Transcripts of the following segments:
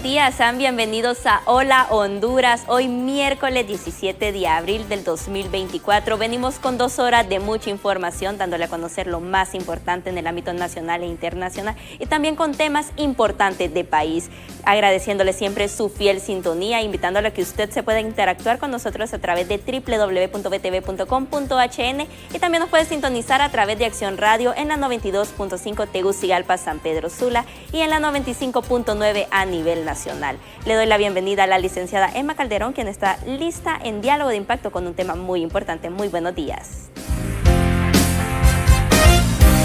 buenos días, sean bienvenidos a Hola Honduras. Hoy miércoles 17 de abril del 2024 venimos con 2 horas de mucha información, dándole a conocer lo más importante en el ámbito nacional e internacional y también con temas importantes de país. Agradeciéndole siempre su fiel sintonía, invitándole a que usted se pueda interactuar con nosotros a través de www.btv.com.hn y también nos puede sintonizar a través de Acción Radio en la 92.5 Tegucigalpa, San Pedro Sula y en la 95.9 a nivel nacional. Le doy la bienvenida a la licenciada Emma Calderón, quien está lista en Diálogo de Impacto con un tema muy importante. Muy buenos días.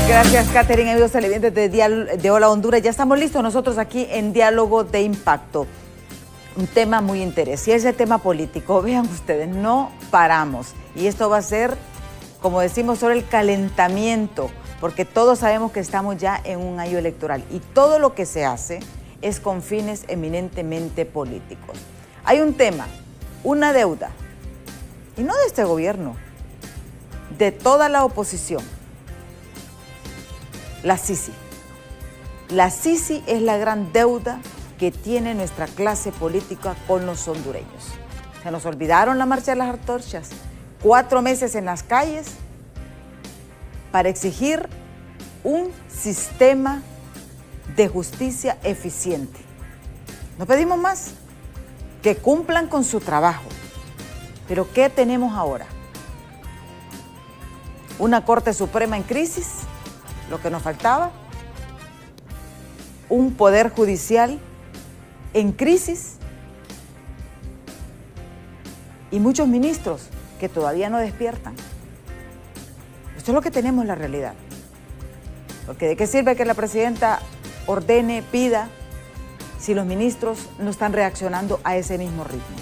Gracias, Catherine, amigos televidentes de Hola Honduras. Ya estamos listos nosotros aquí en Diálogo de Impacto. Un tema muy interesante, y es el tema político. Vean ustedes, no paramos. Y esto va a ser, como decimos, solo el calentamiento, porque todos sabemos que estamos ya en un año electoral y todo lo que se hace es con fines eminentemente políticos. Hay un tema, una deuda, y no de este gobierno, de toda la oposición. La Sisi. La Sisi es la gran deuda que tiene nuestra clase política con los hondureños. Se nos olvidaron la marcha de las antorchas, 4 meses en las calles para exigir un sistema de justicia eficiente. No pedimos más, que cumplan con su trabajo. Pero ¿qué tenemos ahora? Una Corte Suprema en crisis, lo que nos faltaba, un Poder Judicial en crisis y muchos ministros que todavía no despiertan. Esto es lo que tenemos en la realidad. Porque ¿de qué sirve que la presidenta ordene, pida, si los ministros no están reaccionando a ese mismo ritmo?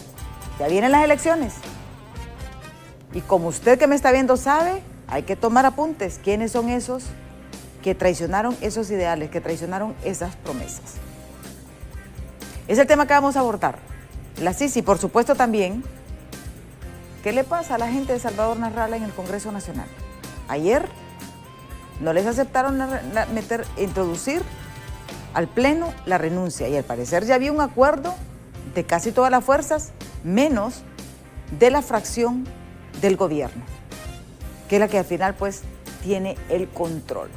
Ya vienen las elecciones. Y como usted que me está viendo sabe, hay que tomar apuntes. ¿Quiénes son esos que traicionaron esos ideales, que traicionaron esas promesas? Es el tema que vamos a abordar. La Sisi, por supuesto también, ¿qué le pasa a la gente de Salvador Narrala en el Congreso Nacional? Ayer no les aceptaron introducir al Pleno la renuncia y al parecer ya había un acuerdo de casi todas las fuerzas, menos de la fracción del gobierno, que es la que al final pues tiene el control.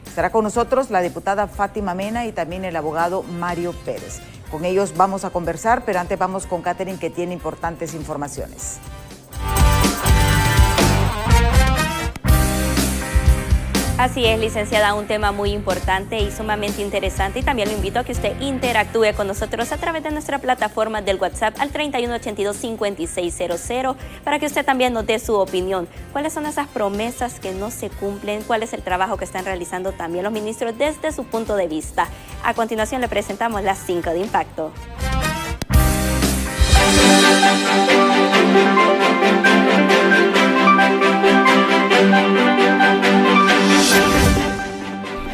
Estará con nosotros la diputada Fátima Mena y también el abogado Mario Pérez. Con ellos vamos a conversar, pero antes vamos con Catherine, que tiene importantes informaciones. Así es, licenciada, un tema muy importante y sumamente interesante, y también lo invito a que usted interactúe con nosotros a través de nuestra plataforma del WhatsApp al 3182-5600 para que usted también nos dé su opinión. ¿Cuáles son esas promesas que no se cumplen? ¿Cuál es el trabajo que están realizando también los ministros desde su punto de vista? A continuación le presentamos las 5 de impacto.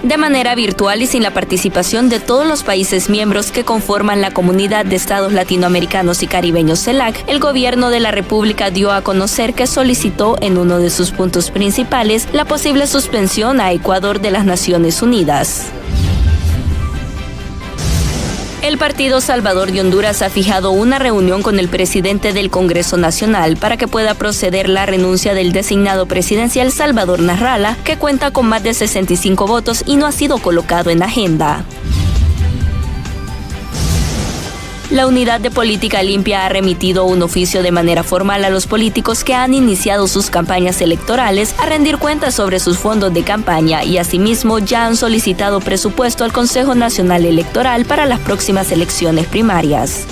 De manera virtual y sin la participación de todos los países miembros que conforman la Comunidad de Estados Latinoamericanos y Caribeños CELAC, el gobierno de la República dio a conocer que solicitó en uno de sus puntos principales la posible suspensión a Ecuador de las Naciones Unidas. El Partido Salvador de Honduras ha fijado una reunión con el presidente del Congreso Nacional para que pueda proceder la renuncia del designado presidencial Salvador Narrala, que cuenta con más de 65 votos y no ha sido colocado en agenda. La Unidad de Política Limpia ha remitido un oficio de manera formal a los políticos que han iniciado sus campañas electorales a rendir cuentas sobre sus fondos de campaña y asimismo ya han solicitado presupuesto al Consejo Nacional Electoral para las próximas elecciones primarias.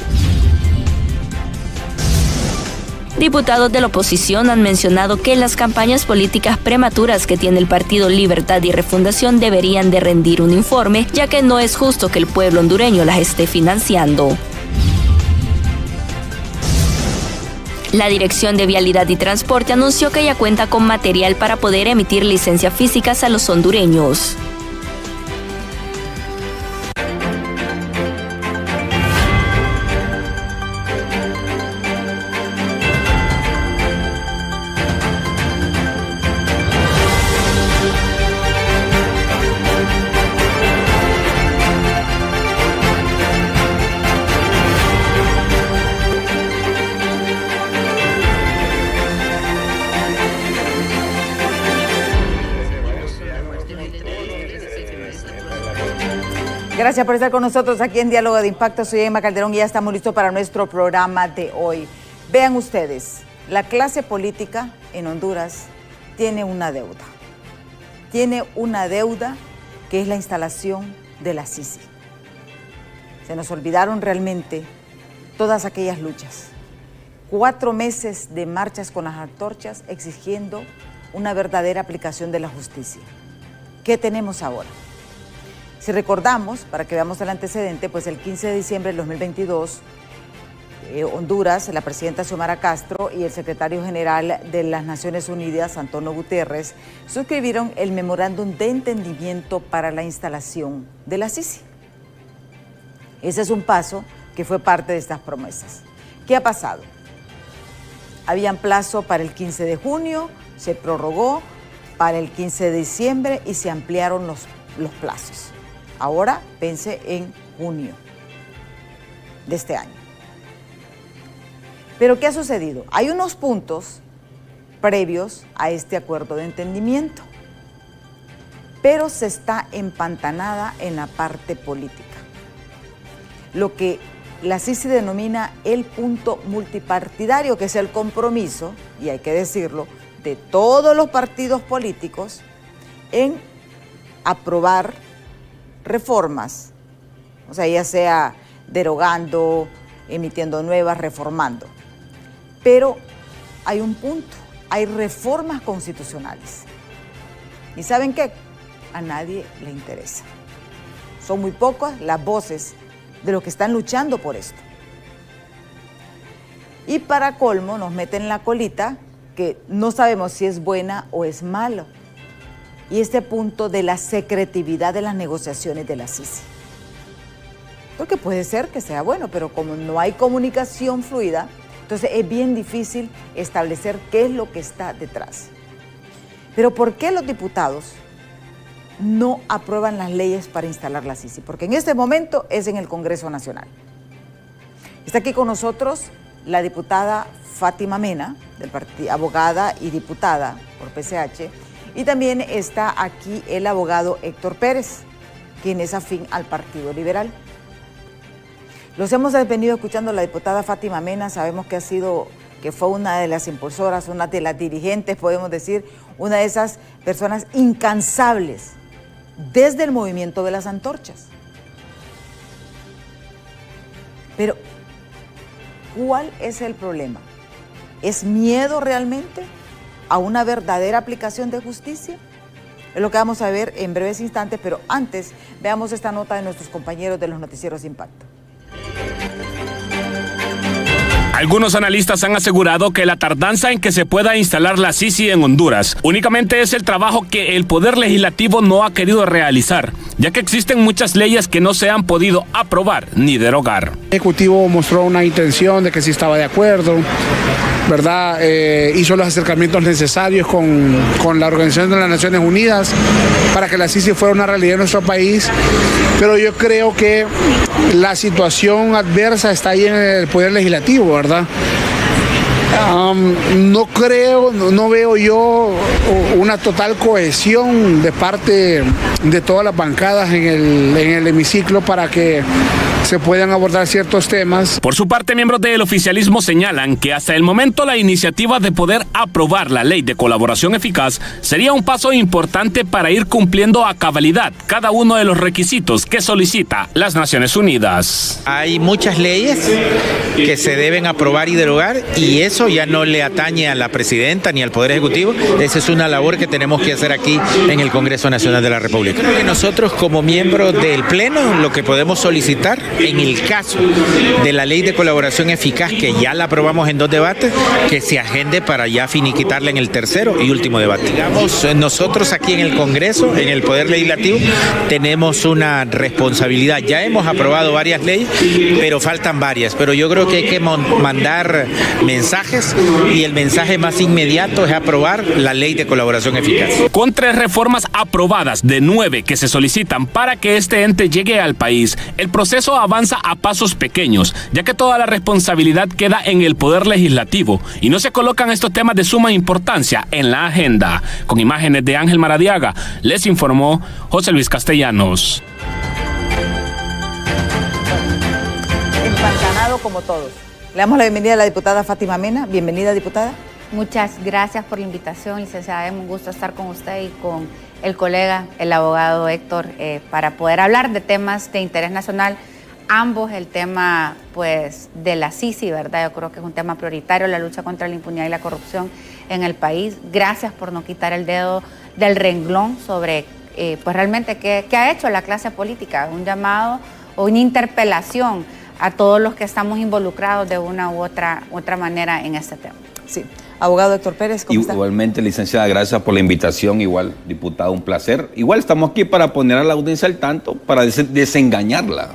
Diputados de la oposición han mencionado que las campañas políticas prematuras que tiene el Partido Libertad y Refundación deberían de rendir un informe, ya que no es justo que el pueblo hondureño las esté financiando. La Dirección de Vialidad y Transporte anunció que ya cuenta con material para poder emitir licencias físicas a los hondureños. Gracias por estar con nosotros aquí en Diálogo de Impacto. Soy Emma Calderón y ya estamos listos para nuestro programa de hoy. Vean ustedes, la clase política en Honduras tiene una deuda. Tiene una deuda que es la instalación de la Sisi. Se nos olvidaron realmente todas aquellas luchas. 4 meses de marchas con las antorchas exigiendo una verdadera aplicación de la justicia. ¿Qué tenemos ahora? Si recordamos, para que veamos el antecedente, pues el 15 de diciembre del 2022, Honduras, la presidenta Xiomara Castro y el secretario general de las Naciones Unidas, Antonio Guterres, suscribieron el memorándum de entendimiento para la instalación de la Sisi. Ese es un paso que fue parte de estas promesas. ¿Qué ha pasado? Habían plazo para el 15 de junio, se prorrogó para el 15 de diciembre y se ampliaron los plazos. Ahora vence en junio de este año. Pero ¿qué ha sucedido? Hay unos puntos previos a este acuerdo de entendimiento, pero se está empantanada en la parte política. Lo que la Sisi denomina el punto multipartidario, que es el compromiso, y hay que decirlo, de todos los partidos políticos en aprobar reformas, o sea, ya sea derogando, emitiendo nuevas, reformando. Pero hay un punto, hay reformas constitucionales. ¿Y saben qué? A nadie le interesa. Son muy pocas las voces de los que están luchando por esto. Y para colmo nos meten la colita que no sabemos si es buena o es malo. Y este punto de la secretividad de las negociaciones de la Sisi. Porque puede ser que sea bueno, pero como no hay comunicación fluida, entonces es bien difícil establecer qué es lo que está detrás. Pero ¿por qué los diputados no aprueban las leyes para instalar la Sisi? Porque en este momento es en el Congreso Nacional. Está aquí con nosotros la diputada Fátima Mena, del partido, abogada y diputada por PCH, y también está aquí el abogado Héctor Pérez, quien es afín al Partido Liberal. Los hemos venido escuchando a la diputada Fátima Mena, sabemos que fue una de las impulsoras, una de las dirigentes, podemos decir, una de esas personas incansables desde el movimiento de las antorchas. Pero, ¿cuál es el problema? ¿Es miedo realmente a una verdadera aplicación de justicia? Es lo que vamos a ver en breves instantes, pero antes veamos esta nota de nuestros compañeros de los noticieros de Impacto. Algunos analistas han asegurado que la tardanza en que se pueda instalar la Sisi en Honduras únicamente es el trabajo que el Poder Legislativo no ha querido realizar, ya que existen muchas leyes que no se han podido aprobar ni derogar. El Ejecutivo mostró una intención de que sí estaba de acuerdo, ¿verdad? Hizo los acercamientos necesarios con la Organización de las Naciones Unidas para que la Sisi fuera una realidad en nuestro país, pero yo creo que la situación adversa está ahí en el Poder Legislativo, ¿verdad? No veo yo una total cohesión de parte de todas las bancadas en el hemiciclo para que se puedan abordar ciertos temas. Por su parte, miembros del oficialismo señalan que hasta el momento la iniciativa de poder aprobar la ley de colaboración eficaz sería un paso importante para ir cumpliendo a cabalidad cada uno de los requisitos que solicita las Naciones Unidas. Hay muchas leyes que se deben aprobar y derogar y eso ya no le atañe a la presidenta ni al Poder Ejecutivo. Esa es una labor que tenemos que hacer aquí en el Congreso Nacional de la República. Creo que nosotros como miembros del Pleno lo que podemos solicitar en el caso de la ley de colaboración eficaz, que ya la aprobamos en 2 debates, que se agende para ya finiquitarla en el tercero y último debate. Digamos, nosotros aquí en el Congreso, en el Poder Legislativo, tenemos una responsabilidad. Ya hemos aprobado varias leyes, pero faltan varias. Pero yo creo que hay que mandar mensajes y el mensaje más inmediato es aprobar la ley de colaboración eficaz. Con 3 reformas aprobadas de 9 que se solicitan para que este ente llegue al país, el proceso avanza a pasos pequeños, ya que toda la responsabilidad queda en el Poder Legislativo y no se colocan estos temas de suma importancia en la agenda. Con imágenes de Ángel Maradiaga, les informó José Luis Castellanos. Senado como todos. Le damos la bienvenida a la diputada Fátima Mena. Bienvenida, diputada. Muchas gracias por la invitación, licenciada. Es un gusto estar con usted y con el colega, el abogado Héctor, para poder hablar de temas de interés nacional. Ambos, el tema pues de la CICI, ¿verdad? Yo creo que es un tema prioritario, la lucha contra la impunidad y la corrupción en el país. Gracias por no quitar el dedo del renglón sobre pues realmente qué ha hecho la clase política, un llamado o una interpelación a todos los que estamos involucrados de una u otra manera en este tema. Sí. Abogado Héctor Pérez, ¿cómo está? Igualmente, licenciada, gracias por la invitación. Igual, diputado, un placer. Igual estamos aquí para poner a la audiencia al tanto, para desengañarla.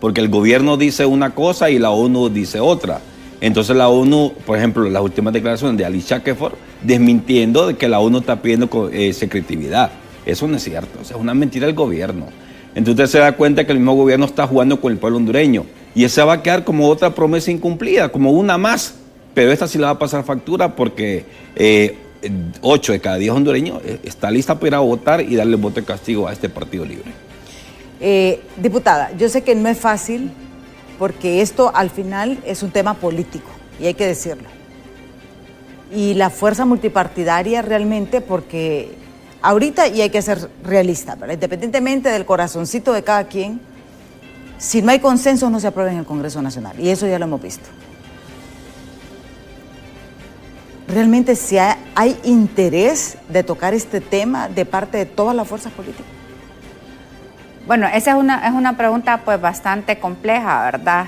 Porque el gobierno dice una cosa y la ONU dice otra. Entonces la ONU, por ejemplo, las últimas declaraciones de Ali Shakeford, desmintiendo de que la ONU está pidiendo secretividad. Eso no es cierto, o sea, es una mentira del gobierno. Entonces usted se da cuenta que el mismo gobierno está jugando con el pueblo hondureño. Y esa va a quedar como otra promesa incumplida, como una más. Pero esta sí la va a pasar factura porque 8 de cada 10 hondureños está lista para ir a votar y darle voto de castigo a este Partido Libre. Diputada, yo sé que no es fácil porque esto al final es un tema político y hay que decirlo. Y la fuerza multipartidaria realmente porque ahorita, y hay que ser realista, ¿verdad? Independientemente del corazoncito de cada quien, si no hay consenso no se aprueba en el Congreso Nacional y eso ya lo hemos visto. ¿Realmente si hay interés de tocar este tema de parte de todas las fuerzas políticas? Bueno, esa es una pregunta pues bastante compleja, ¿verdad?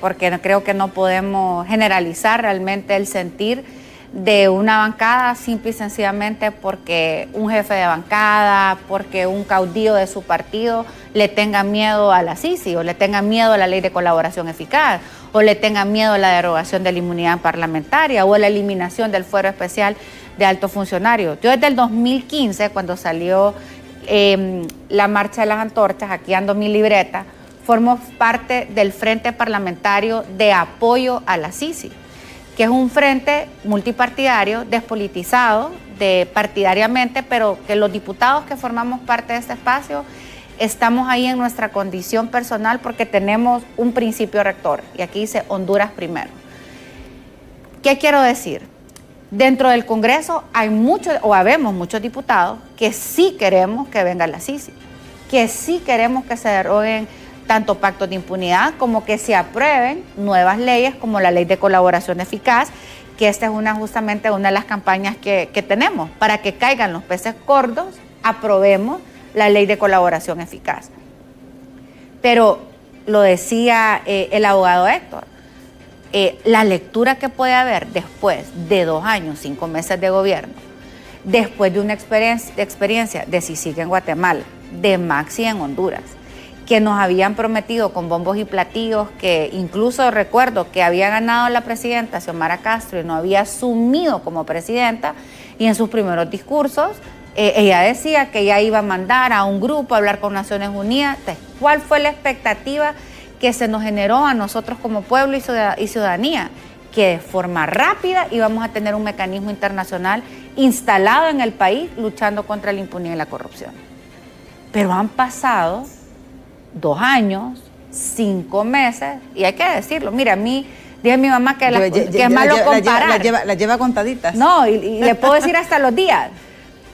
Porque creo que no podemos generalizar realmente el sentir de una bancada simple y sencillamente porque un jefe de bancada, porque un caudillo de su partido le tenga miedo a la CICI o le tenga miedo a la ley de colaboración eficaz o le tenga miedo a la derogación de la inmunidad parlamentaria o a la eliminación del fuero especial de altos funcionarios. Yo desde el 2015, cuando salió la marcha de las antorchas, aquí ando mi libreta, formo parte del Frente Parlamentario de Apoyo a la CICI, que es un frente multipartidario, despolitizado, partidariamente, pero que los diputados que formamos parte de este espacio estamos ahí en nuestra condición personal porque tenemos un principio rector, y aquí dice Honduras primero. ¿Qué quiero decir? Dentro del Congreso habemos muchos diputados que sí queremos que venga la CICI, que sí queremos que se deroguen tanto pactos de impunidad como que se aprueben nuevas leyes como la ley de colaboración eficaz, que esta es justamente una de las campañas que tenemos. Para que caigan los peces gordos, aprobemos la ley de colaboración eficaz. Pero lo decía el abogado Héctor, la lectura que puede haber después de 2 años, 5 meses de gobierno, después de una experiencia de CICIG en Guatemala, de Maxi en Honduras, que nos habían prometido con bombos y platillos, que incluso recuerdo que había ganado la presidenta Xiomara Castro y no había asumido como presidenta, y en sus primeros discursos ella decía que ella iba a mandar a un grupo a hablar con Naciones Unidas. Entonces, ¿cuál fue la expectativa que se nos generó a nosotros como pueblo y ciudadanía? Que de forma rápida íbamos a tener un mecanismo internacional instalado en el país luchando contra la impunidad y la corrupción. Pero han pasado 2 años, 5 meses, y hay que decirlo. Mira, a mí, dije a mi mamá que es malo comparar. La lleva contaditas. No, y le puedo decir hasta los días.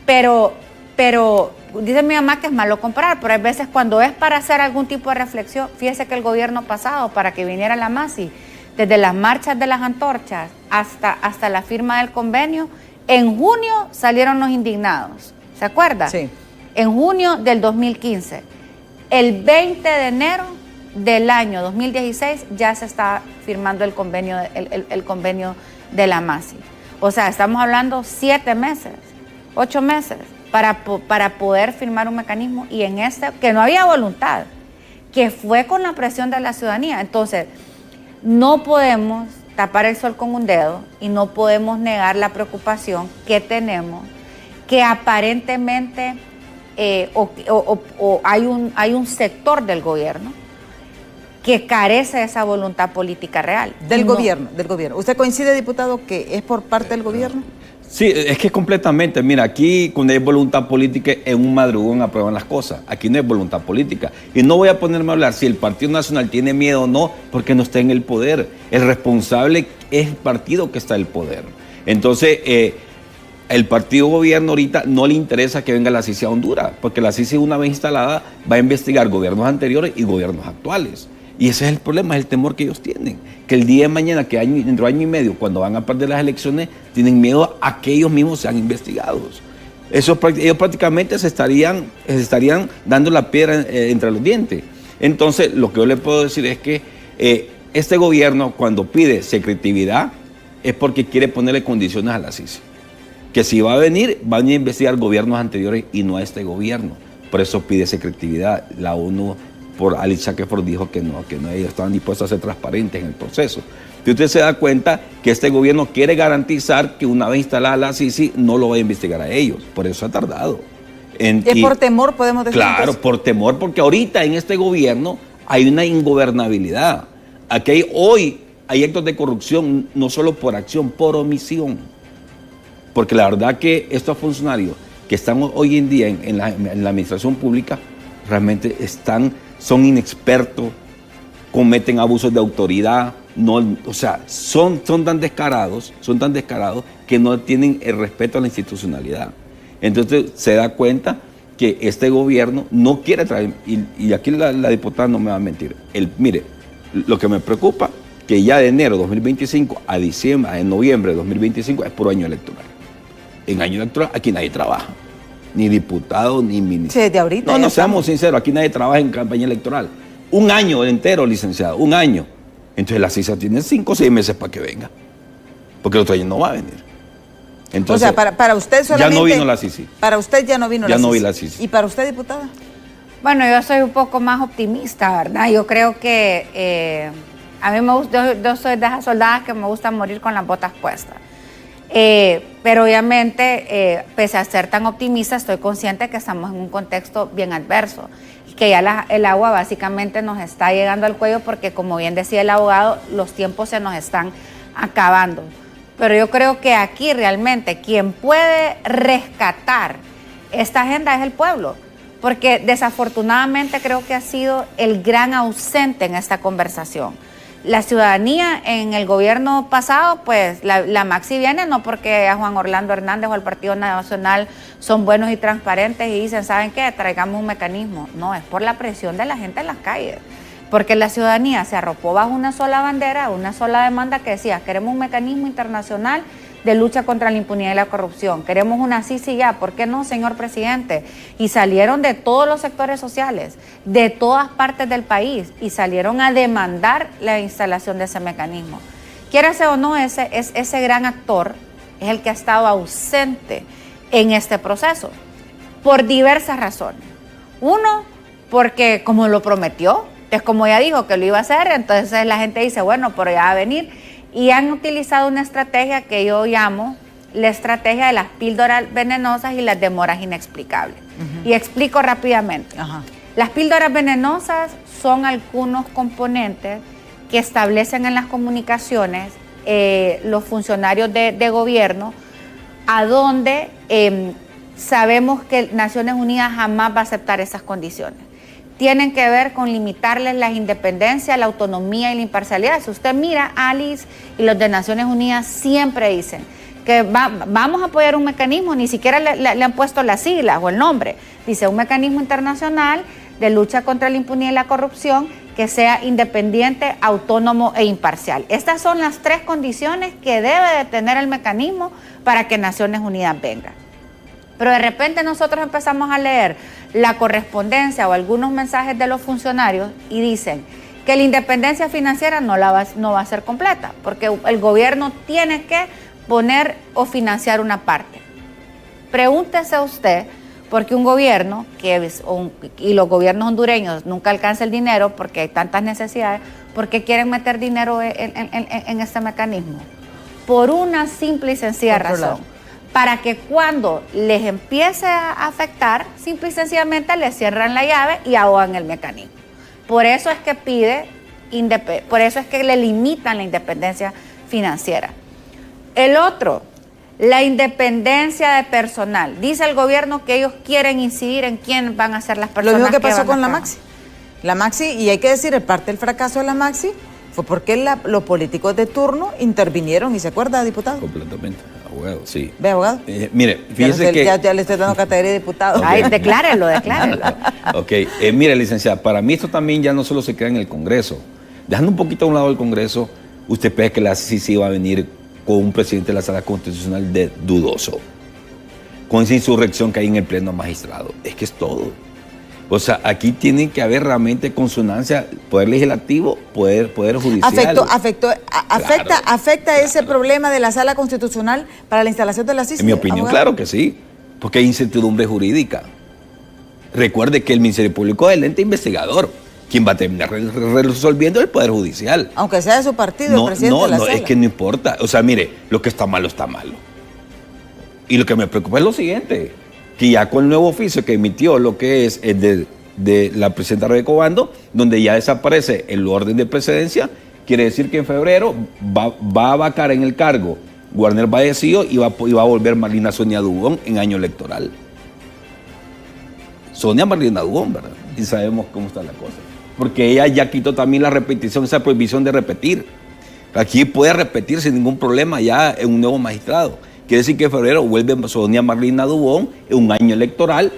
Pero dice mi mamá que es malo comparar, pero hay veces cuando es para hacer algún tipo de reflexión. Fíjese que el gobierno pasado, para que viniera la MASI, desde las marchas de las antorchas hasta la firma del convenio, en junio salieron los indignados. ¿Se acuerda? Sí. En junio del 2015. El 20 de enero del año 2016 ya se está firmando el convenio de la MASI. O sea, estamos hablando 7 meses, 8 meses para poder firmar un mecanismo, y en que no había voluntad, que fue con la presión de la ciudadanía. Entonces, no podemos tapar el sol con un dedo y no podemos negar la preocupación que tenemos, que aparentemente hay un sector del gobierno que carece de esa voluntad política real. Del gobierno. ¿Usted coincide, diputado, que es por parte del gobierno? Sí, es que completamente. Mira, aquí cuando hay voluntad política, en un madrugón aprueban las cosas. Aquí no hay voluntad política. Y no voy a ponerme a hablar si el Partido Nacional tiene miedo o no, porque no está en el poder. El responsable es el partido que está en el poder. Entonces, el partido gobierno ahorita no le interesa que venga la CICI a Honduras, porque la CICI, una vez instalada, va a investigar gobiernos anteriores y gobiernos actuales. Y ese es el problema, es el temor que ellos tienen. Que el día de mañana, que dentro de año y medio, cuando van a perder las elecciones, tienen miedo a que ellos mismos sean investigados. Ellos prácticamente se estarían dando la piedra entre los dientes. Entonces, lo que yo le puedo decir es que este gobierno, cuando pide secretividad, es porque quiere ponerle condiciones a la CICI. Que si va a venir, van a investigar gobiernos anteriores y no a este gobierno. Por eso pide secretividad. La ONU, por Alice Shackelford, dijo que no ellos estaban dispuestos a ser transparentes en el proceso. Y usted se da cuenta que este gobierno quiere garantizar que una vez instalada la CICI no lo va a investigar a ellos. Por eso ha tardado. ¿Es por temor, podemos decir? Claro, entonces, por temor, porque ahorita en este gobierno hay una ingobernabilidad. Aquí hoy hay actos de corrupción no solo por acción, por omisión. Porque la verdad que estos funcionarios que están hoy en día en la administración pública realmente son inexpertos, cometen abusos de autoridad, son tan descarados que no tienen el respeto a la institucionalidad. Entonces se da cuenta que este gobierno no quiere traer, y aquí la diputada no me va a mentir, mire, lo que me preocupa, que ya de enero de 2025 a noviembre de 2025 es puro año electoral. En año electoral aquí nadie trabaja, ni diputado, ni ministro. Sí, de ahorita. No, seamos sinceros, aquí nadie trabaja en campaña electoral. Un año entero, licenciado, un año. Entonces la CICI tiene 5 o 6 meses para que venga, porque el otro año no va a venir. Entonces, o sea, para usted solamente... Ya no vino la CICI. Para usted ya no vino la CICI. Ya no vi la CICI. ¿Y para usted, diputada? Bueno, yo soy un poco más optimista, ¿verdad? Yo creo que a mí me gusta, yo soy de esas soldadas que me gusta morir con las botas puestas. Pero obviamente, pese a ser tan optimista, estoy consciente que estamos en un contexto bien adverso y que ya el agua básicamente nos está llegando al cuello porque, como bien decía el abogado, los tiempos se nos están acabando. Pero yo creo que aquí realmente quien puede rescatar esta agenda es el pueblo, porque desafortunadamente creo que ha sido el gran ausente en esta conversación. La ciudadanía en el gobierno pasado, pues la Maxi viene no porque a Juan Orlando Hernández o al Partido Nacional son buenos y transparentes y dicen, ¿saben qué? Traigamos un mecanismo. No, es por la presión de la gente en las calles. Porque la ciudadanía se arropó bajo una sola bandera, una sola demanda que decía, queremos un mecanismo internacional de lucha contra la impunidad y la corrupción. Queremos una CICI ya, ¿por qué no, señor presidente? Y salieron de todos los sectores sociales, de todas partes del país, y salieron a demandar la instalación de ese mecanismo. Quiérase o no, ese gran actor es el que ha estado ausente en este proceso, por diversas razones. Uno, porque como lo prometió, es como ya dijo que lo iba a hacer, entonces la gente dice, bueno, pero ya va a venir. Y han utilizado una estrategia que yo llamo la estrategia de las píldoras venenosas y las demoras inexplicables. Y explico rápidamente. Las píldoras venenosas son algunos componentes que establecen en las comunicaciones los funcionarios de gobierno, a donde sabemos que Naciones Unidas jamás va a aceptar esas condiciones. Tienen que ver con limitarles la independencia, la autonomía y la imparcialidad. Si usted mira, Alice y los de Naciones Unidas siempre dicen que vamos a apoyar un mecanismo, ni siquiera le han puesto las siglas o el nombre. Dice un mecanismo internacional de lucha contra la impunidad y la corrupción que sea independiente, autónomo e imparcial. Estas son las 3 condiciones que debe de tener el mecanismo para que Naciones Unidas venga. Pero de repente nosotros empezamos a leer la correspondencia o algunos mensajes de los funcionarios y dicen que la independencia financiera no va a ser completa, porque el gobierno tiene que poner o financiar una parte. Pregúntese usted, porque un gobierno, y los gobiernos hondureños nunca alcanzan el dinero porque hay tantas necesidades, ¿por qué quieren meter dinero en este mecanismo? Por una simple y sencilla razón. Para que cuando les empiece a afectar, simple y sencillamente les cierran la llave y ahogan el mecanismo. Por eso es que por eso es que le limitan la independencia financiera. El otro, La independencia de personal. Dice el gobierno que ellos quieren incidir en quién van a ser las personas. Lo mismo que pasó van con la trabajar. Maxi. La Maxi, y hay que decir, parte del fracaso de la Maxi fue porque los políticos de turno intervinieron, ¿y se acuerda, diputado? Completamente, abogado, sí. ¿Ve, abogado? Mire, fíjese que... Ya le estoy dando categoría de diputado. Okay. Ay, declárelo. Ok, mire, licenciada, para mí esto también ya no solo se queda en el Congreso. Dejando un poquito a un lado el Congreso, ¿usted cree que la CICI va a venir con un presidente de la Sala Constitucional de dudoso? Con esa insurrección que hay en el Pleno Magistrado. Es que es todo. O sea, aquí tiene que haber realmente consonancia, poder legislativo, poder judicial. ¿Afecta ese problema de la Sala Constitucional para la instalación de la CICI? En mi opinión, abogado? claro que sí, porque hay incertidumbre jurídica. Recuerde que el Ministerio Público es el ente investigador. Quien va a terminar resolviendo el Poder Judicial. Aunque sea de su partido, el presidente de la Sala. Es que no importa. O sea, mire, lo que está malo, está malo. Y lo que me preocupa es lo siguiente, que ya con el nuevo oficio que emitió lo que es el de la presidenta Rebeca Obando, donde ya desaparece el orden de precedencia, quiere decir que en febrero va a vacar en el cargo Warner Vallecillo y va a volver Marlina Sonia Dubón en año electoral. Sonia Marlina Dubón, ¿verdad? Y sabemos cómo está la cosa. Porque ella ya quitó también la repetición, esa prohibición de repetir. Aquí puede repetir sin ningún problema ya en un nuevo magistrado. Quiere decir que en febrero vuelve Sonia Marlina Dubón en un año electoral.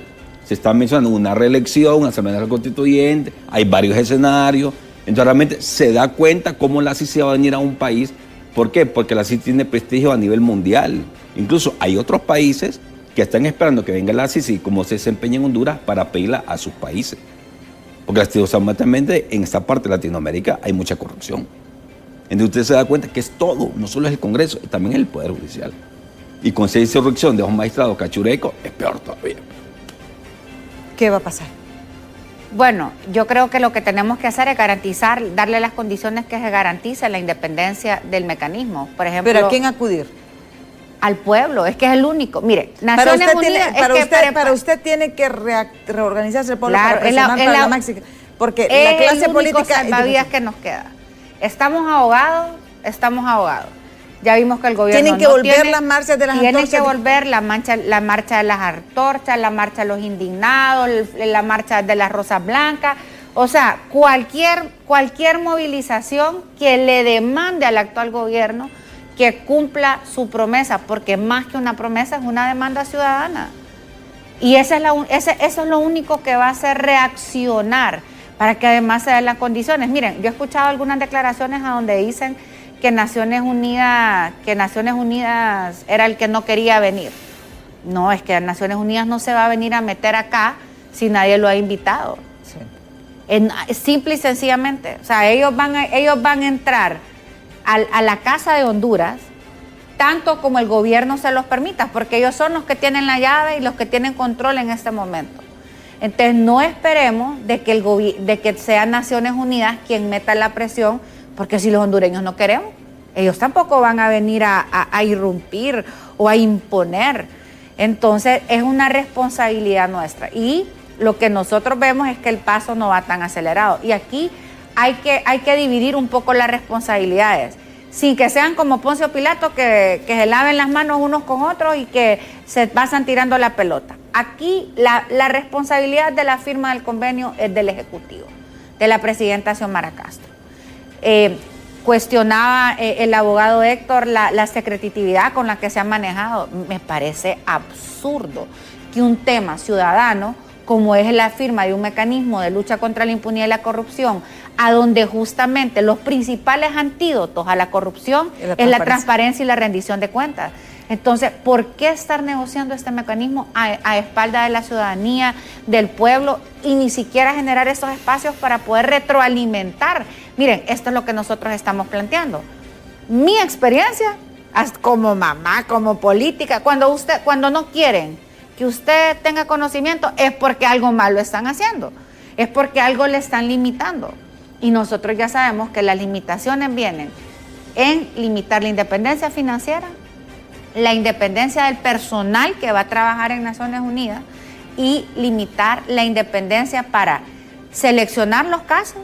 Se está mencionando una reelección, una asamblea constituyente, hay varios escenarios. Entonces realmente se da cuenta cómo la CICI va a venir a un país. ¿Por qué? Porque la CICI tiene prestigio a nivel mundial. Incluso hay otros países que están esperando que venga la CICI, como se desempeña en Honduras, para pedirla a sus países. Porque lastimosamente en esta parte de Latinoamérica hay mucha corrupción. Entonces usted se da cuenta que es todo, no solo es el Congreso, también es el Poder Judicial. Y con esa insurrección de un magistrado cachureco es peor todavía. ¿Qué va a pasar? Bueno, yo creo que lo que tenemos que hacer es garantizar, darle las condiciones que se garantice la independencia del mecanismo. Por ejemplo, ¿Pero a quién acudir? Al pueblo, es que es el único. Mire, Naciones Unidas... Para usted tiene que reorganizarse el pueblo, claro, para presionar para la Maxi, porque la clase política... Es el único salvavidas que nos queda. Estamos ahogados. Ya vimos que el gobierno tienen que volver las marchas de las antorchas. Tienen que volver la marcha de las antorchas, la marcha de los indignados, la marcha de las rosas blancas. O sea, cualquier movilización que le demande al actual gobierno que cumpla su promesa, porque más que una promesa es una demanda ciudadana. Y eso es lo único que va a hacer reaccionar para que además se den las condiciones. Miren, yo he escuchado algunas declaraciones a donde dicen que Naciones Unidas era el que no quería venir. No, es que Naciones Unidas no se va a venir a meter acá si nadie lo ha invitado. Sí. Simple y sencillamente. O sea, ellos van a entrar a la Casa de Honduras tanto como el gobierno se los permita, porque ellos son los que tienen la llave y los que tienen control en este momento. Entonces no esperemos de que sea Naciones Unidas quien meta la presión, porque si los hondureños no queremos, ellos tampoco van a venir a irrumpir o a imponer. Entonces es una responsabilidad nuestra y lo que nosotros vemos es que el paso no va tan acelerado y aquí hay que dividir un poco las responsabilidades, sin que sean como Poncio Pilato, que se laven las manos unos con otros y que se pasan tirando la pelota. Aquí la responsabilidad de la firma del convenio es del Ejecutivo, de la presidenta Xiomara Castro. Cuestionaba el abogado Héctor la secretitividad con la que se ha manejado. Me parece absurdo que un tema ciudadano como es la firma de un mecanismo de lucha contra la impunidad y la corrupción, a donde justamente los principales antídotos a la corrupción es la transparencia y la rendición de cuentas. Entonces, ¿por qué estar negociando este mecanismo a espalda de la ciudadanía, del pueblo, y ni siquiera generar esos espacios para poder retroalimentar? Miren, esto es lo que nosotros estamos planteando. Mi experiencia, como mamá, como política, cuando no quieren que usted tenga conocimiento, es porque algo malo están haciendo, es porque algo le están limitando. Y nosotros ya sabemos que las limitaciones vienen en limitar la independencia financiera, la independencia del personal que va a trabajar en Naciones Unidas y limitar la independencia para seleccionar los casos,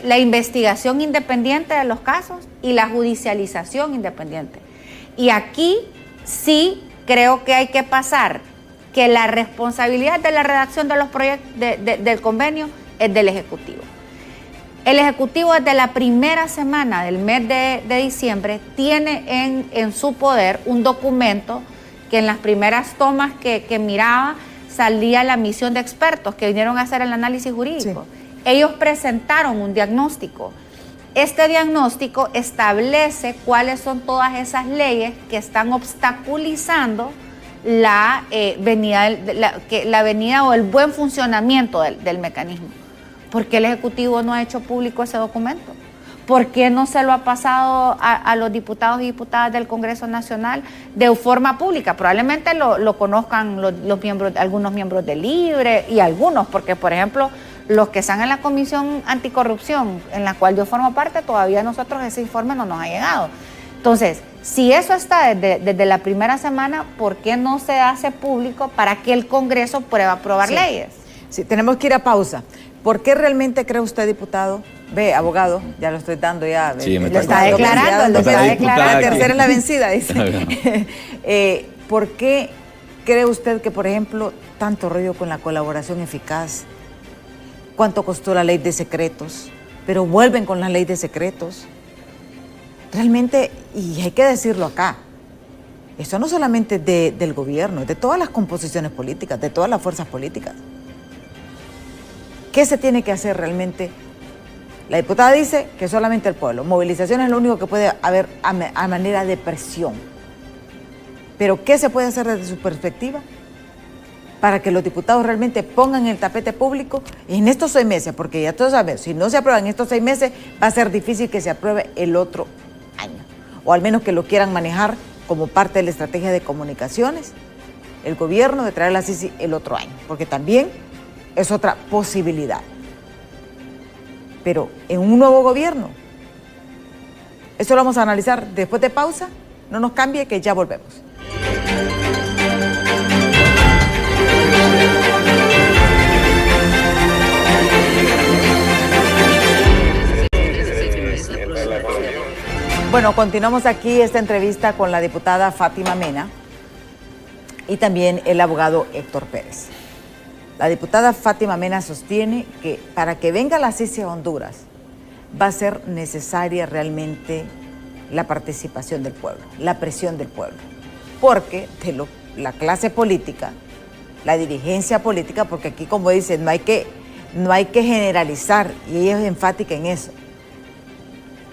la investigación independiente de los casos y la judicialización independiente. Y aquí Sí creo que hay que pasar que la responsabilidad de la redacción de los proyectos del convenio es del Ejecutivo. El Ejecutivo desde la primera semana del mes de diciembre tiene en su poder un documento que en las primeras tomas que miraba salía la misión de expertos que vinieron a hacer el análisis jurídico. Sí. Ellos presentaron un diagnóstico. Este diagnóstico establece cuáles son todas esas leyes que están obstaculizando la venida o el buen funcionamiento del mecanismo. ¿Por qué el Ejecutivo no ha hecho público ese documento? ¿Por qué no se lo ha pasado a los diputados y diputadas del Congreso Nacional de forma pública? Probablemente lo conozcan algunos miembros de Libre y algunos, porque por ejemplo, los que están en la Comisión Anticorrupción, en la cual yo formo parte, todavía nosotros ese informe no nos ha llegado. Entonces, si eso está desde la primera semana, ¿por qué no se hace público para que el Congreso pueda aprobar leyes? Sí, tenemos que ir a pausa. ¿Por qué realmente cree usted, diputado? Ve, abogado, ya lo estoy dando ya. Sí, lo está declarando. La tercera es la vencida, dice. ¿Por qué cree usted que, por ejemplo, tanto rollo con la colaboración eficaz? ¿Cuánto costó la ley de secretos? Pero vuelven con la ley de secretos. Realmente, y hay que decirlo acá, esto no solamente del gobierno, es de todas las composiciones políticas, de todas las fuerzas políticas. ¿Qué se tiene que hacer realmente? La diputada dice que solamente el pueblo. Movilización es lo único que puede haber a manera de presión. Pero ¿qué se puede hacer desde su perspectiva para que los diputados realmente pongan el tapete público en estos 6 meses? Porque ya todos saben, si no se aprueba en estos 6 meses, va a ser difícil que se apruebe el otro año. O al menos que lo quieran manejar como parte de la estrategia de comunicaciones, el gobierno de traer la CICI el otro año. Porque también es otra posibilidad. Pero en un nuevo gobierno, eso lo vamos a analizar después de pausa. No nos cambie, que ya volvemos. Bueno, continuamos aquí esta entrevista con la diputada Fátima Mena y también el abogado Héctor Pérez. La diputada Fátima Mena sostiene que para que venga la CICI a Honduras va a ser necesaria realmente la participación del pueblo, la presión del pueblo, porque la clase política, la dirigencia política, porque aquí, como dicen, no hay que generalizar, y ella es enfática en eso.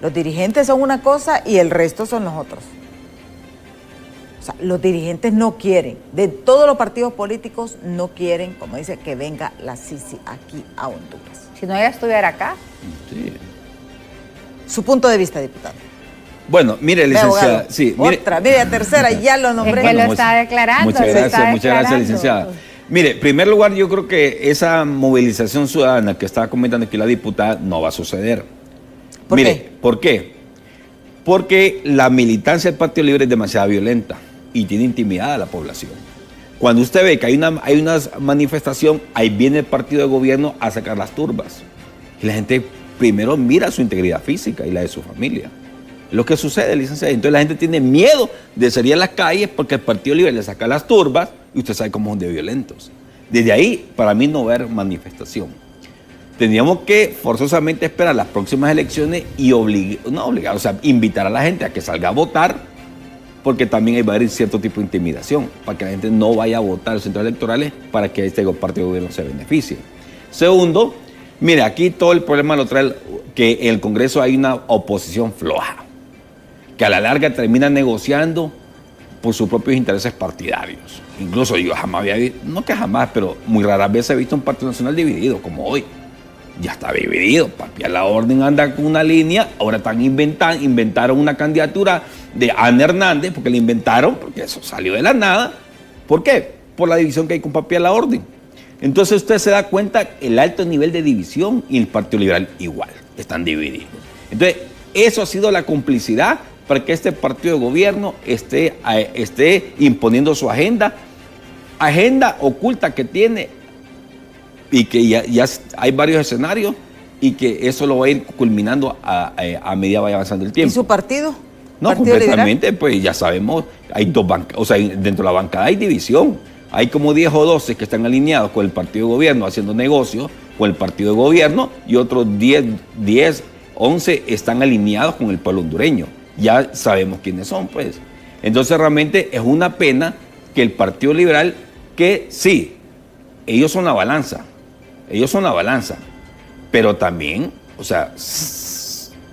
Los dirigentes son una cosa y el resto son los otros. O sea, los dirigentes no quieren, de todos los partidos políticos no quieren, como dice, que venga la CICI aquí a Honduras. Si no, ella estuviera acá. Sí. Su punto de vista, diputado. Bueno, mire, licenciada. Sí, mire, la tercera, ya lo nombré. Es que lo está declarando. Muchas gracias, licenciada. Mire, en primer lugar, yo creo que esa movilización ciudadana que estaba comentando aquí la diputada no va a suceder. ¿Por qué? ¿Por qué? Porque la militancia del Partido Libre es demasiado violenta y tiene intimidada a la población. Cuando usted ve que hay una manifestación, ahí viene el partido de gobierno a sacar las turbas. Y la gente primero mira su integridad física y la de su familia. Es lo que sucede, licenciada. Entonces la gente tiene miedo de salir a las calles porque el Partido Libre le saca las turbas y usted sabe cómo son de violentos. Desde ahí, para mí, no va a haber manifestación. Tendríamos que forzosamente esperar las próximas elecciones y invitar a la gente a que salga a votar, porque también va a haber cierto tipo de intimidación, para que la gente no vaya a votar en los centros electorales para que este partido de gobierno se beneficie. Segundo, mire, aquí todo el problema lo trae que en el Congreso hay una oposición floja, que a la larga termina negociando por sus propios intereses partidarios. Incluso yo jamás había visto, no que jamás, pero muy raras veces he visto un partido nacional dividido como hoy. Ya está dividido, papi, a la orden anda con una línea, ahora están inventaron una candidatura de Ana Hernández, porque la inventaron, porque eso salió de la nada. ¿Por qué? Por la división que hay con papi a la orden. Entonces usted se da cuenta el alto nivel de división y el Partido Liberal igual, están divididos. Entonces, eso ha sido la complicidad para que este partido de gobierno esté imponiendo su agenda oculta que tiene, y que ya hay varios escenarios y que eso lo va a ir culminando a medida vaya avanzando el tiempo. ¿Y su partido? No, completamente, pues ya sabemos, hay dos bancas, o sea, dentro de la bancada hay división. Hay como 10 o 12 que están alineados con el partido de gobierno haciendo negocios con el partido de gobierno y otros 10, 11 están alineados con el pueblo hondureño. Ya sabemos quiénes son, pues. Entonces realmente es una pena que el Partido Liberal, que sí, ellos son la balanza, pero también, o sea,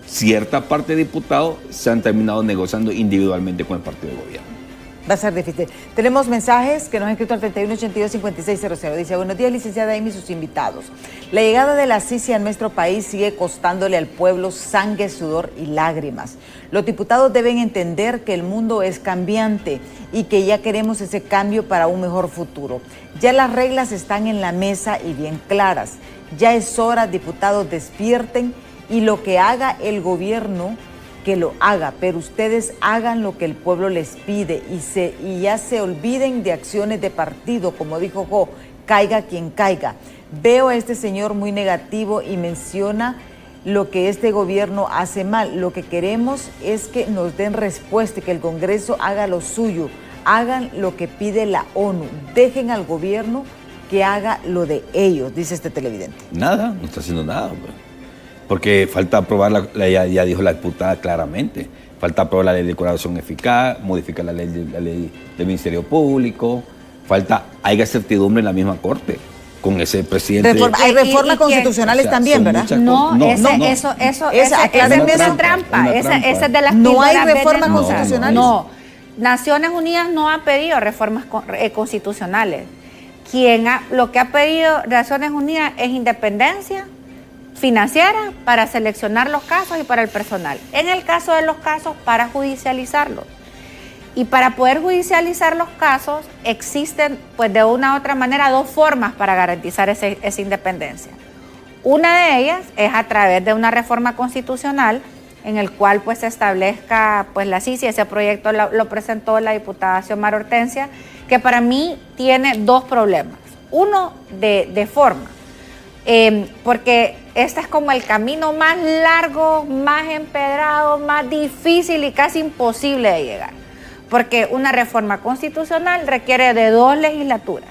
cierta parte de diputados se han terminado negociando individualmente con el partido de gobierno. Va a ser difícil. Tenemos mensajes que nos han escrito al 3182-5600. Dice, buenos días, licenciada Amy y sus invitados. La llegada de la Sisi a nuestro país sigue costándole al pueblo sangre, sudor y lágrimas. Los diputados deben entender que el mundo es cambiante y que ya queremos ese cambio para un mejor futuro. Ya las reglas están en la mesa y bien claras. Ya es hora, diputados, despierten y lo que haga el gobierno, que lo haga, pero ustedes hagan lo que el pueblo les pide y ya se olviden de acciones de partido, como dijo Jo, caiga quien caiga. Veo a este señor muy negativo y menciona lo que este gobierno hace mal. Lo que queremos es que nos den respuesta y que el Congreso haga lo suyo, hagan lo que pide la ONU, dejen al gobierno que haga lo de ellos, dice este televidente. Nada, no está haciendo nada, pues. Porque falta aprobar, ya dijo la diputada claramente, falta aprobar la ley de colaboración eficaz, modificar la ley del Ministerio Público, haya certidumbre en la misma Corte con ese presidente. Hay reformas constitucionales también, ¿verdad? Esa es una trampa, esa es de las no hay reformas constitucionales. No, Naciones Unidas no ha pedido reformas constitucionales. Lo que ha pedido Naciones Unidas es independencia financiera para seleccionar los casos y para el personal. En el caso de los casos, para judicializarlos. Y para poder judicializar los casos, existen, pues de una u otra manera, dos formas para garantizar esa independencia. Una de ellas es a través de una reforma constitucional en el cual pues se establezca pues la Sisi. Ese proyecto lo presentó la diputada Xiomara Hortensia, que para mí tiene dos problemas. Uno de forma, porque este es como el camino más largo, más empedrado, más difícil y casi imposible de llegar. Porque una reforma constitucional requiere de 2 legislaturas.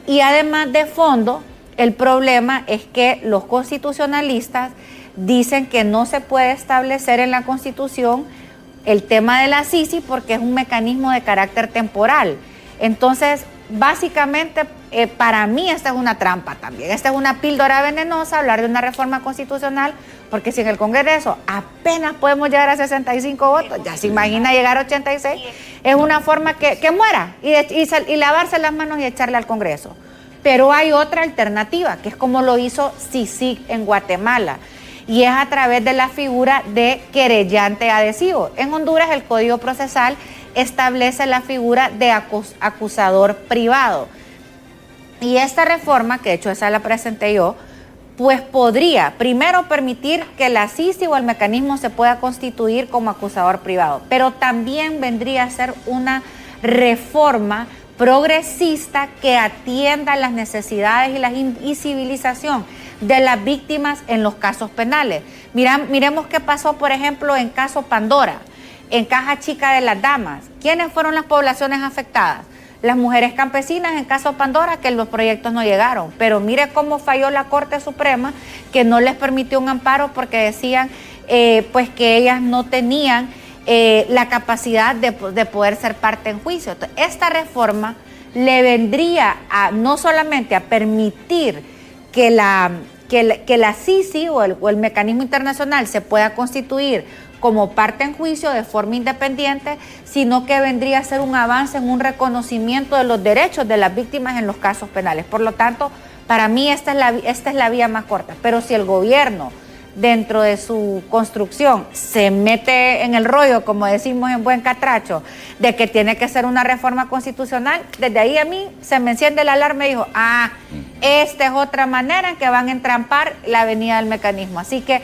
Y además de fondo, el problema es que los constitucionalistas dicen que no se puede establecer en la Constitución el tema de la Sisi porque es un mecanismo de carácter temporal. Entonces, básicamente, para mí esta es una trampa también. Esta es una píldora venenosa, hablar de una reforma constitucional, porque si en el Congreso apenas podemos llegar a 65 votos, ya se imagina llegar a 86, es una forma que muera y lavarse las manos y echarle al Congreso. Pero hay otra alternativa, que es como lo hizo CICIG en Guatemala, y es a través de la figura de querellante adhesivo. En Honduras el Código Procesal establece la figura de acusador privado. Y esta reforma, que de hecho esa la presenté yo, pues podría primero permitir que la Sisi o el mecanismo se pueda constituir como acusador privado, pero también vendría a ser una reforma progresista que atienda las necesidades y la invisibilización de las víctimas en los casos penales. Miremos qué pasó, por ejemplo, en caso Pandora, en Caja Chica de las Damas. ¿Quiénes fueron las poblaciones afectadas? Las mujeres campesinas en caso Pandora, que los proyectos no llegaron. Pero mire cómo falló la Corte Suprema, que no les permitió un amparo porque decían pues que ellas no tenían la capacidad de poder ser parte en juicio. Entonces, esta reforma le vendría a no solamente a permitir que la Sisi o el mecanismo internacional se pueda constituir como parte en juicio de forma independiente, sino que vendría a ser un avance en un reconocimiento de los derechos de las víctimas en los casos penales. Por lo tanto, para mí esta es la vía más corta. Pero si el gobierno, dentro de su construcción, se mete en el rollo, como decimos en buen catracho, de que tiene que ser una reforma constitucional, desde ahí a mí se me enciende la alarma y dijo, esta es otra manera en que van a entrampar la venida del mecanismo. Así que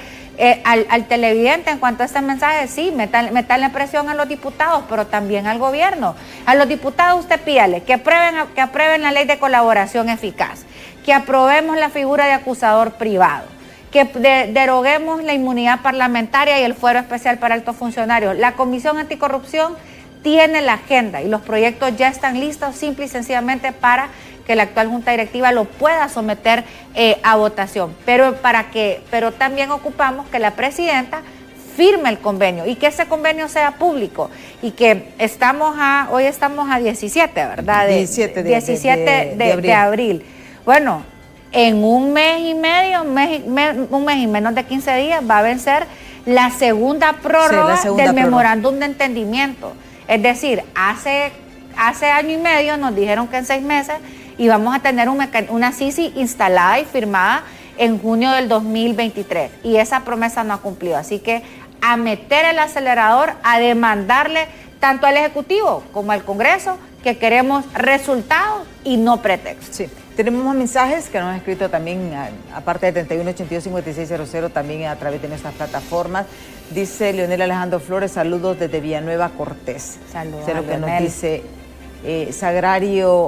al televidente, en cuanto a este mensaje, sí, metanle presión a los diputados, pero también al gobierno. A los diputados usted pídale que aprueben la ley de colaboración eficaz, que aprobemos la figura de acusador privado, que deroguemos la inmunidad parlamentaria y el fuero especial para altos funcionarios. La Comisión Anticorrupción tiene la agenda y los proyectos ya están listos simple y sencillamente para que la actual Junta Directiva lo pueda someter a votación. Pero también ocupamos que la presidenta firme el convenio y que ese convenio sea público y que hoy estamos a 17, ¿verdad? 17 de abril. Bueno, en un mes y medio, un mes y menos de 15 días va a vencer la segunda prórroga del memorándum de entendimiento. Es decir, hace año y medio nos dijeron que en 6 meses íbamos a tener una CICI instalada y firmada en junio del 2023 y esa promesa no ha cumplido. Así que a meter el acelerador, a demandarle tanto al Ejecutivo como al Congreso que queremos resultados y no pretextos. Sí. Tenemos más mensajes que nos han escrito también, aparte de 3182-5600, también a través de nuestras plataformas. Dice Leonel Alejandro Flores, saludos desde Villanueva Cortés. Saludos. Sé lo que nos dice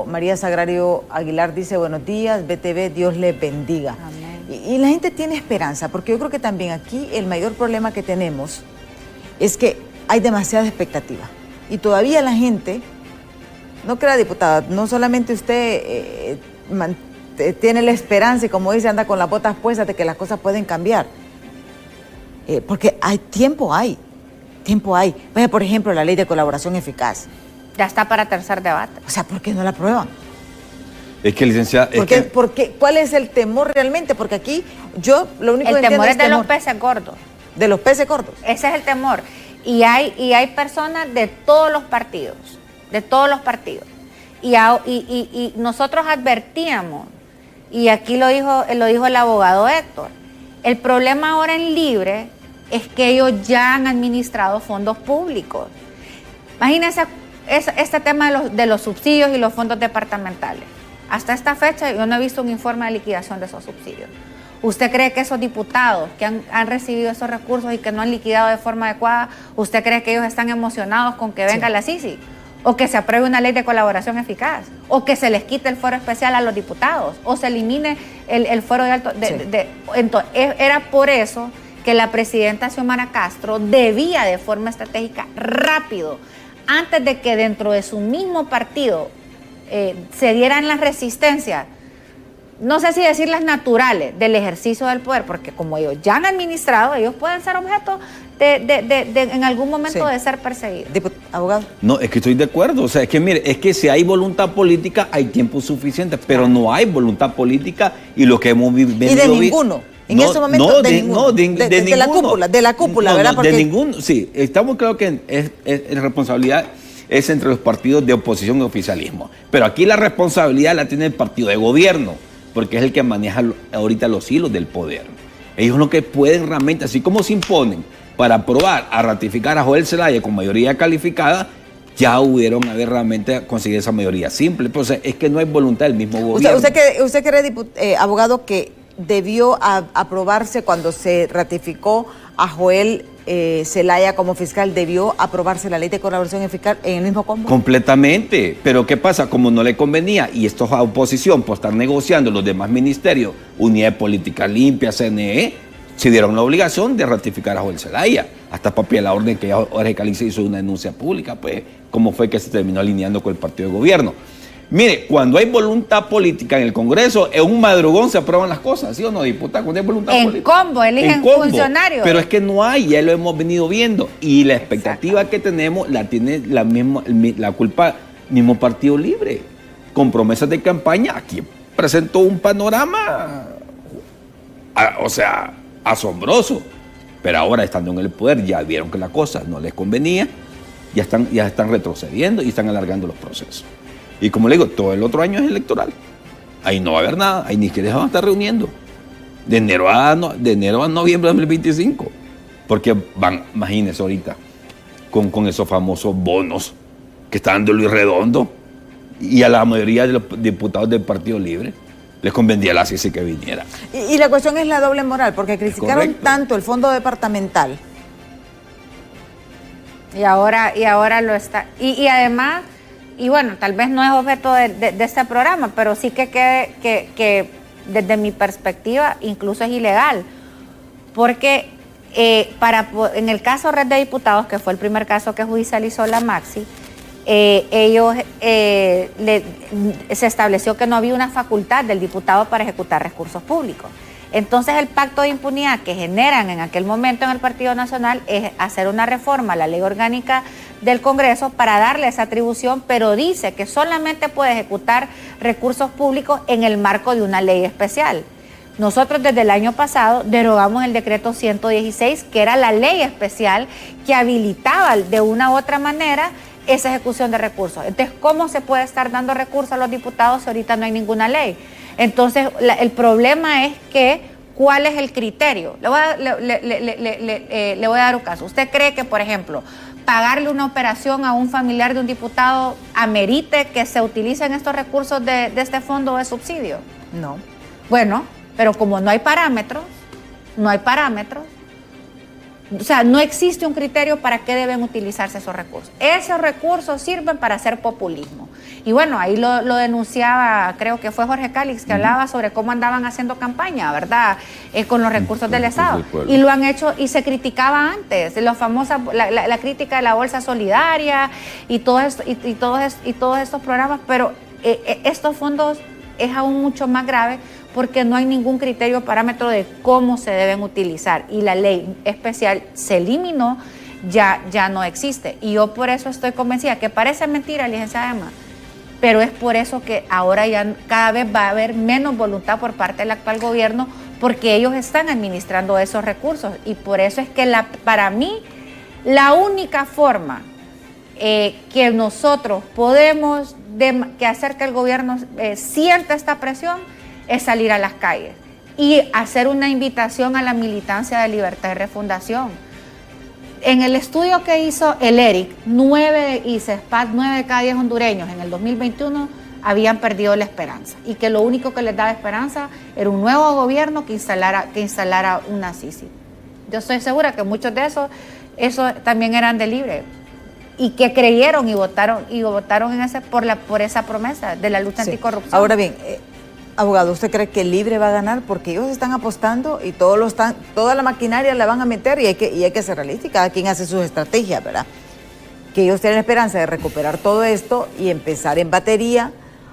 María Sagrario Aguilar, dice buenos días, BTV, Dios les bendiga. Amén. Y la gente tiene esperanza, porque yo creo que también aquí el mayor problema que tenemos es que hay demasiada expectativa. Y todavía la gente, no crea diputada, no solamente usted tiene la esperanza y como dice, anda con las botas puestas de que las cosas pueden cambiar. Porque tiempo hay. Vaya, por ejemplo, la ley de colaboración eficaz. Ya está para tercer debate. O sea, ¿por qué no la aprueban? Es que, licenciada... ¿Cuál es el temor realmente? Porque aquí yo lo único que entiendo temor es de los peces gordos. De los peces gordos. Ese es el temor. Y hay personas de todos los partidos. Y nosotros advertíamos, y aquí lo dijo el abogado Héctor, el problema ahora en Libre es que ellos ya han administrado fondos públicos. Imagínense este tema de los subsidios y los fondos departamentales. Hasta esta fecha yo no he visto un informe de liquidación de esos subsidios. ¿Usted cree que esos diputados que han recibido esos recursos y que no han liquidado de forma adecuada, usted cree que ellos están emocionados con que venga la CICI? O que se apruebe una ley de colaboración eficaz, o que se les quite el fuero especial a los diputados, o se elimine el fuero de alto... Entonces, era por eso que la presidenta Xiomara Castro debía de forma estratégica rápido, antes de que dentro de su mismo partido se dieran las resistencias, no sé si decirlas naturales, del ejercicio del poder, porque como ellos ya han administrado, ellos pueden ser objeto en algún momento de ser perseguidos. Abogado. No, es que estoy de acuerdo. O sea, es que mire, es que si hay voluntad política, hay tiempo suficiente, pero no hay voluntad política y lo que hemos vivido... Y de ninguno. En ese momento, de ninguno. De la cúpula, ¿verdad? Porque... De ninguno, sí. Estamos claros que es responsabilidad es entre los partidos de oposición y oficialismo. Pero aquí la responsabilidad la tiene el partido de gobierno, porque es el que maneja ahorita los hilos del poder. Ellos lo que pueden realmente, así como se imponen para aprobar, a ratificar a Joel Zelaya con mayoría calificada, ya hubieron haber realmente conseguido esa mayoría simple. Entonces, es que no hay voluntad del mismo gobierno. ¿Usted cree, abogado, que debió aprobarse cuando se ratificó a Joel Zelaya como fiscal, debió aprobarse la ley de colaboración eficaz en el mismo combo? Completamente, pero ¿qué pasa? Como no le convenía, y esto es a oposición por estar negociando los demás ministerios, Unidad de Política Limpia, CNE, se dieron la obligación de ratificar a Joel Zelaya, hasta papi la orden que Jorge Calixto hizo una denuncia pública, pues, cómo fue que se terminó alineando con el partido de gobierno. Mire, cuando hay voluntad política en el Congreso, en un madrugón se aprueban las cosas, ¿sí o no, diputada? Cuando hay voluntad política. En combo, eligen funcionarios. Pero es que no hay, ya lo hemos venido viendo. Y la expectativa que tenemos la tiene la culpa mismo Partido Libre. Con promesas de campaña, aquí presentó un panorama, asombroso. Pero ahora, estando en el poder, ya vieron que la cosa no les convenía, ya están retrocediendo y están alargando los procesos. Y como le digo, todo el otro año es electoral. Ahí no va a haber nada, ahí ni siquiera se van a estar reuniendo. De enero a noviembre de 2025. Porque van, imagínense ahorita, con esos famosos bonos que está dando Luis Redondo y a la mayoría de los diputados del Partido Libre les convendría la CICI que viniera. Y la cuestión es la doble moral, porque criticaron tanto el fondo departamental. Y ahora lo está. Y además... Y bueno, tal vez no es objeto de este programa, pero sí que desde mi perspectiva incluso es ilegal. porque en el caso Red de Diputados, que fue el primer caso que judicializó la Maxi, se estableció que no había una facultad del diputado para ejecutar recursos públicos. Entonces el pacto de impunidad que generan en aquel momento en el Partido Nacional es hacer una reforma a la ley orgánica del Congreso para darle esa atribución, pero dice que solamente puede ejecutar recursos públicos en el marco de una ley especial. Nosotros desde el año pasado derogamos el decreto 116, que era la ley especial que habilitaba de una u otra manera esa ejecución de recursos. Entonces, ¿cómo se puede estar dando recursos a los diputados si ahorita no hay ninguna ley? Entonces, el problema es que, ¿cuál es el criterio? Le voy a dar un caso. ¿Usted cree que, por ejemplo, pagarle una operación a un familiar de un diputado amerite que se utilicen estos recursos de este fondo de subsidio? No. Bueno, pero como no hay parámetros, o sea, no existe un criterio para qué deben utilizarse esos recursos. Esos recursos sirven para hacer populismo. Y bueno, ahí lo denunciaba, creo que fue Jorge Cálix, que hablaba sobre cómo andaban haciendo campaña, ¿verdad? Con los recursos del Estado. Y lo han hecho, y se criticaba antes, la crítica de la bolsa solidaria y todos estos programas, pero estos fondos es aún mucho más grave porque no hay ningún criterio o parámetro de cómo se deben utilizar y la ley especial se eliminó, ya no existe. Y yo por eso estoy convencida, que parece mentira, licenciada Emma, pero es por eso que ahora ya cada vez va a haber menos voluntad por parte del actual gobierno, porque ellos están administrando esos recursos, y por eso es que para mí la única forma que nosotros podemos que hacer que el gobierno sienta esta presión es salir a las calles y hacer una invitación a la militancia de Libertad y Refundación. En el estudio que hizo el ERIC, 9 de cada 10 hondureños en el 2021 habían perdido la esperanza, y que lo único que les daba esperanza era un nuevo gobierno que instalara una CICI. Yo estoy segura que muchos de esos también eran de Libre, y que creyeron y votaron por esa promesa de la lucha anticorrupción. Ahora bien, abogado, ¿usted cree que Libre va a ganar? Porque ellos están apostando y toda la maquinaria la van a meter, y hay que ser realista, y cada quien hace sus estrategias, ¿verdad? Que ellos tienen la esperanza de recuperar todo esto y empezar en batería,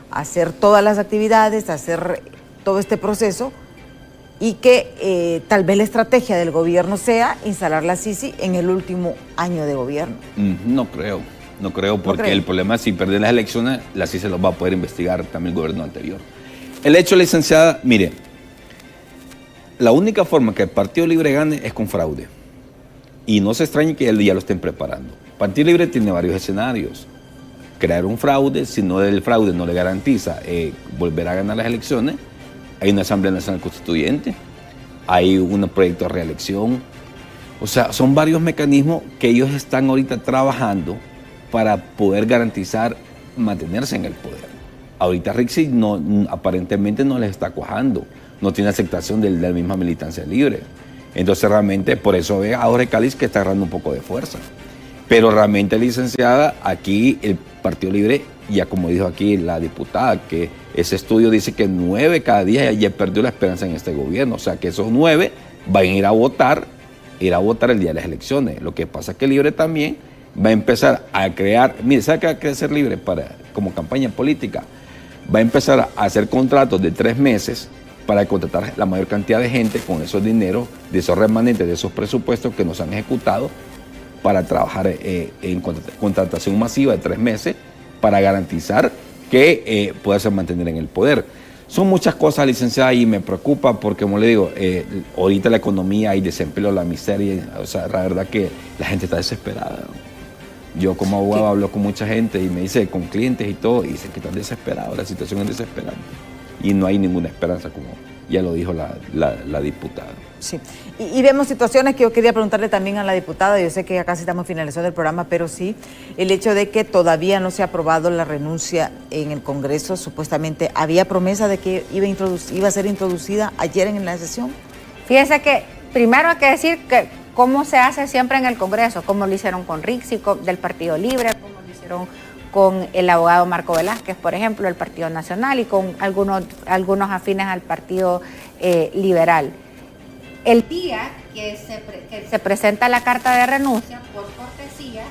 hacer todas las actividades, hacer todo este proceso, y que tal vez la estrategia del gobierno sea instalar la CICI en el último año de gobierno. No creo, porque el problema es si pierden las elecciones, la CICI los va a poder investigar también el gobierno anterior. El hecho, licenciada, mire, la única forma que el Partido Libre gane es con fraude. Y no se extrañe que ya lo estén preparando. El Partido Libre tiene varios escenarios. Crear un fraude, si no el fraude no le garantiza volver a ganar las elecciones, hay una Asamblea Nacional Constituyente, hay un proyecto de reelección. O sea, son varios mecanismos que ellos están ahorita trabajando para poder garantizar mantenerse en el poder. Ahorita Rixi aparentemente no les está cuajando, no tiene aceptación de la misma militancia libre. Entonces realmente por eso ve a Jorge Cálix que está agarrando un poco de fuerza. Pero realmente, licenciada, aquí el Partido Libre, ya como dijo aquí la diputada, que ese estudio dice que 9 cada 10 ya perdió la esperanza en este gobierno. O sea que esos 9 van a ir a votar el día de las elecciones. Lo que pasa es que Libre también va a empezar a crear, mire, ¿sabe qué va a querer hacer Libre como campaña política? Va a empezar a hacer contratos de 3 meses para contratar la mayor cantidad de gente con esos dineros, de esos remanentes, de esos presupuestos que nos han ejecutado, para trabajar en contratación masiva de 3 meses para garantizar que pueda ser mantener en el poder. Son muchas cosas, licenciada, y me preocupa porque, como le digo, ahorita la economía, hay desempleo, la miseria, o sea, la verdad que la gente está desesperada, ¿no? Yo como abogado hablo con mucha gente y me dice, con clientes y todo, y dicen que están desesperados, la situación es desesperante y no hay ninguna esperanza, como ya lo dijo la diputada. Sí, y vemos situaciones que yo quería preguntarle también a la diputada. Yo sé que ya casi estamos finalizando el programa, pero sí, el hecho de que todavía no se ha aprobado la renuncia en el Congreso. Supuestamente había promesa de que iba a ser introducida ayer en la sesión. Fíjese que primero hay que decir que cómo se hace siempre en el Congreso, como lo hicieron con Rixi del Partido Libre, como lo hicieron con el abogado Marco Velázquez, por ejemplo, del Partido Nacional, y con algunos afines al Partido Liberal. el día que se presenta la carta de renuncia, por cortesía,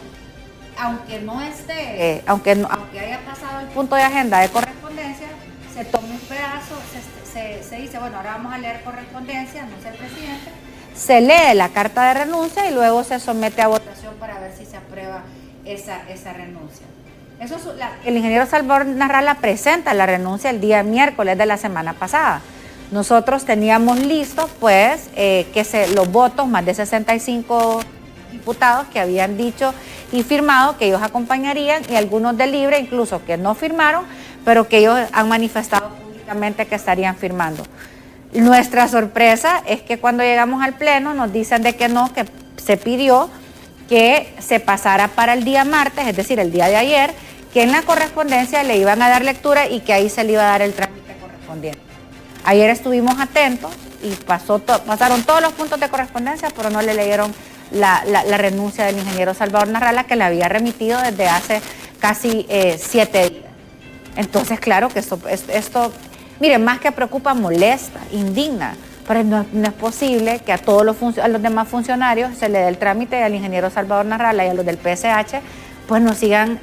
aunque no esté, aunque haya pasado el punto de agenda de correspondencia, se toma un pedazo, se dice, bueno, ahora vamos a leer correspondencia, no sé el presidente, se lee la carta de renuncia y luego se somete a votación para ver si se aprueba esa renuncia. El ingeniero Salvador Narrala presenta la renuncia el día miércoles de la semana pasada. Nosotros teníamos listo, pues, los votos, más de 65 diputados que habían dicho y firmado que ellos acompañarían, y algunos de Libre incluso que no firmaron, pero que ellos han manifestado públicamente que estarían firmando. Nuestra sorpresa es que cuando llegamos al pleno nos dicen de que no, que se pidió que se pasara para el día martes, es decir, el día de ayer, que en la correspondencia le iban a dar lectura y que ahí se le iba a dar el trámite correspondiente. Ayer estuvimos atentos y pasaron todos los puntos de correspondencia, pero no le leyeron la renuncia del ingeniero Salvador Narrala, que le había remitido desde hace casi 7 días. Entonces, claro que esto, miren, más que preocupa, molesta, indigna, pero no es posible que a los demás funcionarios se le dé el trámite, al ingeniero Salvador Narrala y a los del PSH, pues nos sigan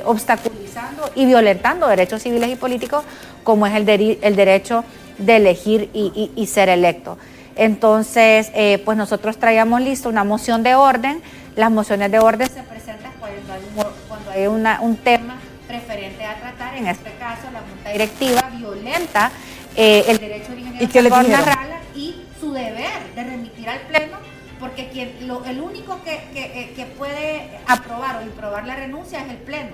obstaculizando y violentando derechos civiles y políticos, como es el derecho de elegir y ser electo. Entonces, pues nosotros traíamos listo una moción de orden. Las mociones de orden se presentan cuando hay un tema preferente a tratar. En este caso, la Junta Directiva violenta el derecho del ingeniero Salvador Narrala y su deber de remitir al Pleno, porque el único que puede aprobar o improbar la renuncia es el Pleno.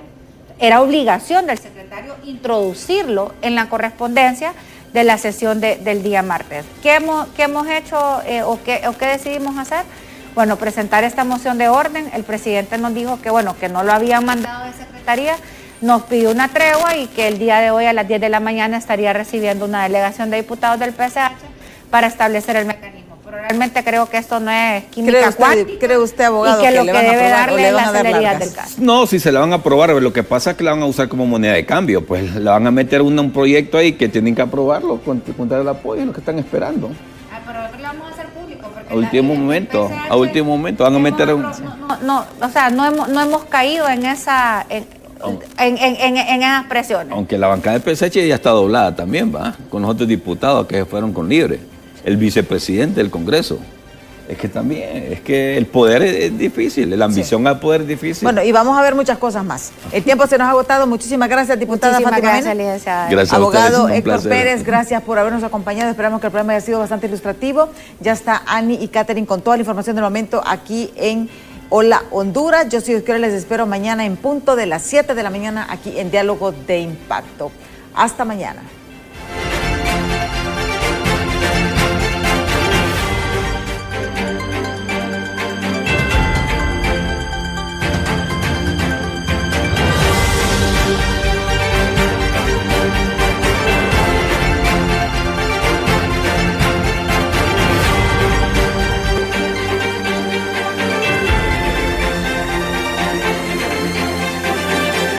Era obligación del secretario introducirlo en la correspondencia de la sesión del día martes. ¿Qué hemos hecho o qué decidimos hacer? Bueno, presentar esta moción de orden. El presidente nos dijo que no lo habían mandado de secretaría, nos pidió una tregua y que el día de hoy a las 10 de la mañana estaría recibiendo una delegación de diputados del PSH para establecer el mecanismo. Pero realmente creo que esto no es química cuántica. ¿Cree usted, abogado, y que lo le que van a debe aprobar, darle es la a dar celeridad largas? del caso? No, si se la van a aprobar, lo que pasa es que la van a usar como moneda de cambio, pues la van a meter un proyecto ahí que tienen que aprobarlo, contar el apoyo, es lo que están esperando. Pero nosotros lo vamos a hacer público. Porque A último momento van a meter no hemos caído en esas presiones. Aunque la bancada del PSH ya está doblada también, ¿va? Con los otros diputados que fueron con Libre, el vicepresidente del Congreso. Es que el poder es difícil, la ambición al poder es difícil. Bueno, y vamos a ver muchas cosas más. El tiempo se nos ha agotado. Muchísimas gracias, diputada Fátima gracias, licenciada. Gracias abogado a ustedes, Héctor Pérez, gracias por habernos acompañado. Esperamos que el programa haya sido bastante ilustrativo. Ya está Ani y Catherine con toda la información del momento aquí en Hola Honduras. Yo soy Oscar, les espero mañana en punto de las 7 de la mañana aquí en Diálogo de Impacto. Hasta mañana.